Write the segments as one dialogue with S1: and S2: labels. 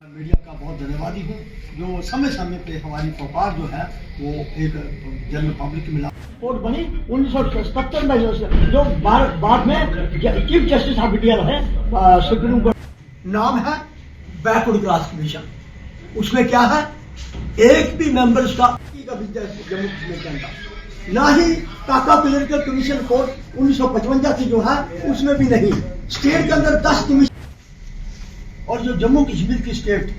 S1: Media का बहुत धन्यवादी हूँ जो समय समय पे हमारी पुकार जो है वो एक जनरल पब्लिक मिला कोर्ट बनी 1977 में जो बाद में चीफ जस्टिस ऑफ इंडिया रहे सुप्रीम कोर्ट। नाम है बैकवर्ड क्लास कमीशन। उसमें क्या है, एक भी मेंबर्स का जम्मू कश्मीर के अंदर ना ही काका पोलिटिकल कमीशन कोर्ट 1955 की जो है उसमें भी नहीं। स्टेट के अंदर 10 कमीशन और जो जम्मू कश्मीर की स्टेट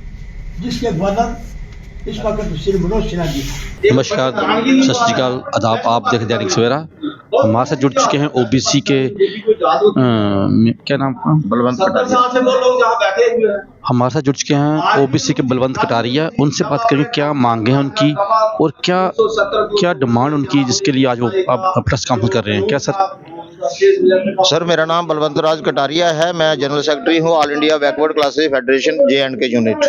S1: जिसके गवर्नर इस वक्त श्री मनोज सिन्हा जी।
S2: नमस्कार, सत श्री अकाल, आदाब। आप देख दैनिक सवेरा। हमारे साथ जुड़ चुके हैं ओबीसी के क्या नाम बलवंत कटारिया। हमारे साथ जुड़ चुके हैं ओबीसी के बलवंत कटारिया। उनसे बात करेंगे क्या मांगे हैं उनकी और क्या डिमांड उनकी जिसके लिए आज वो आप प्रेस कॉन्फ्रेंस कर रहे हैं। क्या
S3: सर, मेरा नाम बलवंत राज कटारिया है। मैं जनरल सेक्रेटरी हूँ all India backward classes federation JNK unit.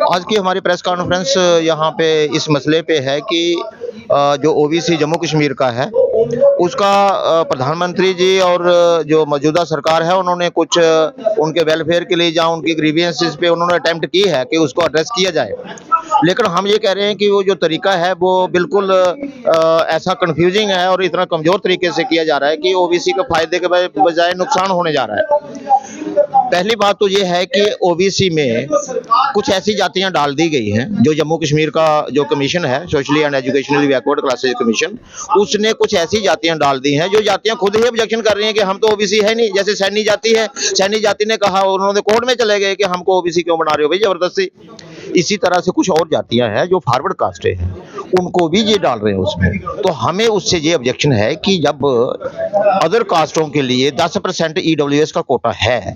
S3: आज की हमारी प्रेस कॉन्फ्रेंस यहाँ पे इस मसले पे है कि जो ओबीसी जम्मू कश्मीर का है उसका प्रधानमंत्री जी और जो मौजूदा सरकार है उन्होंने कुछ उनके वेलफेयर के लिए जहाँ उनकी ग्रीवियंसेस पे उन्होंने अटेम्प्ट की है कि उसको एड्रेस किया जाए। लेकिन हम ये कह रहे हैं कि वो जो तरीका है वो बिल्कुल ऐसा कंफ्यूजिंग है और इतना कमजोर तरीके से किया जा रहा है कि ओबीसी के फायदे के बजाय नुकसान होने जा रहा है। पहली बात तो ये है कि ओबीसी में कुछ ऐसी जातियां डाल दी गई हैं जो जम्मू कश्मीर का जो कमीशन है socially and educationally backward classes commission, उसने कुछ ऐसी जातियां डाल दी हैं जो जातियां खुद ही ऑब्जेक्शन कर रही हैं कि हम तो ओबीसी है नहीं। जैसे सैनी जाति है, सैनी जाति ने कहा, उन्होंने कोर्ट में चले गए कि हमको ओबीसी क्यों बना रहे हो भाई जबरदस्ती। इसी तरह से कुछ और जातियां हैं जो फॉरवर्ड कास्टें हैं, उनको भी ये डाल रहे हैं उसमें। तो हमें उससे ये ऑब्जेक्शन है कि जब अदर कास्टों के लिए 10% EWS का कोटा है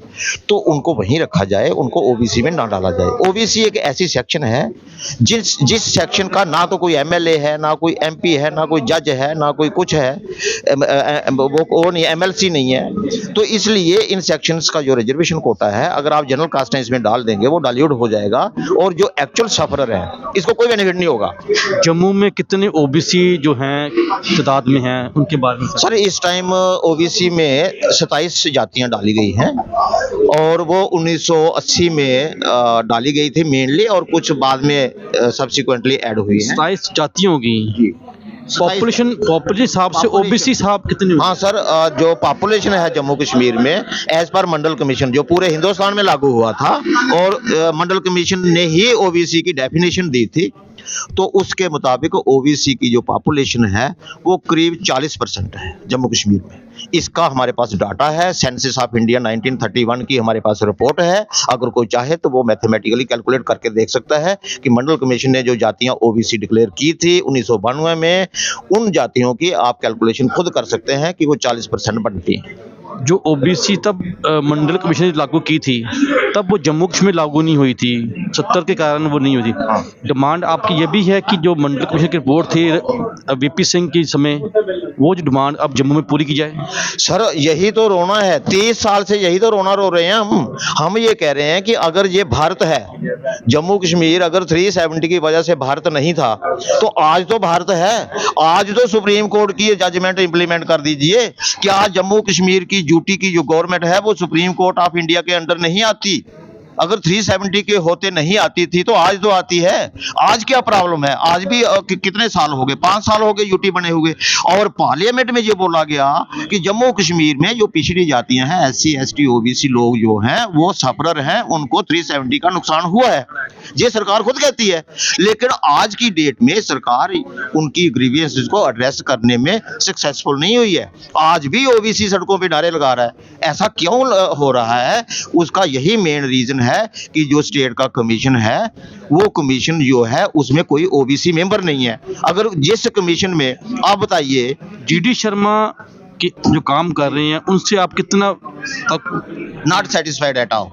S3: तो उनको वहीं रखा जाए, उनको ओबीसी में ना डाला जाए। ओबीसी एक ऐसी सेक्शन है जिस सेक्शन का ना तो कोई MLA है, ना कोई MP है, ना कोई जज है, ना कोई कुछ है, वो नहीं, MLC नहीं है। तो इसलिए इन सेक्शंस का जो रिजर्वेशन कोटा है अगर आप जनरल कास्ट इसमें डाल देंगे वो डाइल्यूट हो जाएगा और जो एक्चुअल सफरर है इसको कोई बेनिफिट नहीं होगा।
S2: जम्मू में कितने ओबीसी जो हैं तादाद में हैं उनके बारे में
S3: सर, इस टाइम ओबीसी में 27 जातियां डाली गई हैं और वो 1980 में डाली गई थी मेनली और कुछ बाद में सब्सिक्वेंटली ऐड हुई हैं।
S2: 27 जातियां होगी। पॉपुलेशन हिसाब से ओबीसी साहब कितने?
S3: हाँ सर, जो पॉपुलेशन है जम्मू कश्मीर में एज पर मंडल कमीशन जो पूरे हिंदुस्तान में लागू हुआ था और मंडल कमीशन ने ही ओबीसी की डेफिनेशन दी थी, तो उसके मुताबिक ओबीसी की जो पॉपुलेशन है वो करीब 40% है जम्मू कश्मीर में। इसका हमारे पास डाटा है, सेंसस ऑफ इंडिया 1931 की हमारे पास रिपोर्ट है। अगर कोई चाहे तो वो मैथमेटिकली कैलकुलेट करके देख सकता है कि मंडल कमीशन ने जो जातियां ओबीसी डिक्लेयर की थी 1992 में, उन जातियों की आप कैलकुलेशन खुद कर सकते हैं कि वो 40% बनती हैं।
S2: जो ओबीसी तब मंडल कमीशन ने लागू की थी तब वो जम्मू कश्मीर लागू नहीं हुई थी, 70 के कारण वो नहीं हुई थी। डिमांड आपकी ये भी है कि जो मंडल कमीशन की रिपोर्ट थी VP सिंह के समय, वो जो डिमांड अब जम्मू में पूरी की जाए।
S3: सर, यही तो रोना है, 30 साल से यही तो रोना रो रहे हैं हम ये कह रहे हैं कि अगर ये भारत है, जम्मू कश्मीर अगर 370 की वजह से भारत नहीं था तो आज तो भारत है। आज तो सुप्रीम कोर्ट की जजमेंट इंप्लीमेंट कर दीजिए। क्या जम्मू कश्मीर की यूटी की जो गवर्नमेंट है वो सुप्रीम कोर्ट ऑफ इंडिया के अंडर नहीं आती? अगर 370 के होते नहीं आती थी तो आज तो आती है। आज क्या प्रॉब्लम है? आज भी कितने साल हो गए, 5 साल हो गए यूटी बने हुए और पार्लियामेंट में ये बोला गया कि जम्मू कश्मीर में जो पिछड़ी जातियां हैं SC ST OBC लोग जो हैं वो सफरर हैं, उनको 370 का नुकसान हुआ है, ये सरकार खुद कहती है। लेकिन आज की डेट में सरकार उनकी ग्रीवियंसेस को एड्रेस करने में सक्सेसफुल नहीं हुई है। आज भी ओबीसी सड़कों पे नारे लगा रहा है। ऐसा क्यों हो रहा है? उसका यही मेन रीजन है कि जो स्टेट का कमीशन है वो कमीशन जो है उसमें कोई ओबीसी मेंबर नहीं है। अगर जिस कमीशन में आप बताइए
S2: GD शर्मा के जो काम कर रहे हैं उनसे आप कितना
S3: not satisfied at all,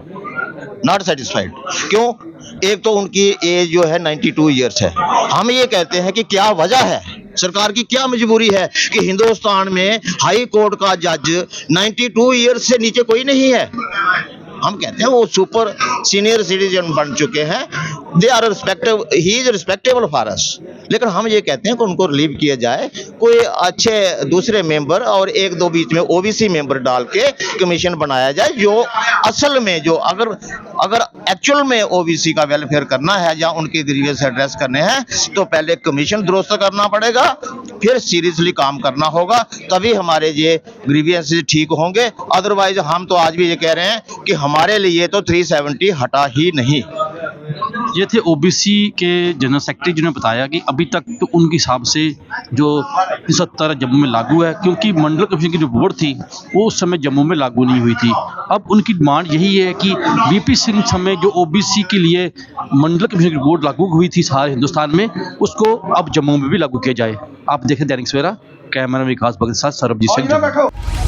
S3: not satisfied. क्यों? एक तो उनकी एज जो है 92 ईयर्स है। हम ये कहते हैं कि क्या वजह है, सरकार की क्या मजबूरी है कि हिंदुस्तान में हाई कोर्ट का जज 92 ईयर्स से नीचे कोई नहीं है। हम कहते हैं वो सुपर सीनियर सिटीजन बन चुके हैं, they are respectable, he is respectable for us. लेकिन हम ये कहते हैं कि उनको रिलीव किया जाए, कोई अच्छे दूसरे मेंबर और एक दो बीच में ओबीसी मेंबर डाल के कमीशन बनाया जाए, जो असल में जो अगर एक्चुअल में ओबीसी का वेलफेयर करना है या उनके ग्रीवेंस एड्रेस करने हैं तो पहले कमीशन दुरुस्त करना पड़ेगा, फिर सीरियसली काम करना होगा, तभी हमारे ये ग्रीवेंसेस ठीक होंगे। अदरवाइज हम तो आज भी ये कह रहे हैं कि हमारे लिए तो 370 हटा ही नहीं।
S2: ये थे ओबीसी के जनरल सेक्रेटरी जिन्होंने बताया कि अभी तक तो उनके हिसाब से जो 70 जम्मू में लागू है, क्योंकि मंडल कमीशन की जो बोर्ड थी वो उस समय जम्मू में लागू नहीं हुई थी। अब उनकी डिमांड यही है कि वीपी सिंह समय जो ओबीसी के लिए मंडल कमीशन की बोर्ड लागू हुई थी सारे हिंदुस्तान में, उसको अब जम्मू में भी लागू किया जाए। आप देखें दैनिक सवेरा, कैमरा में विकास भगत के साथ सरबजीत सिंह।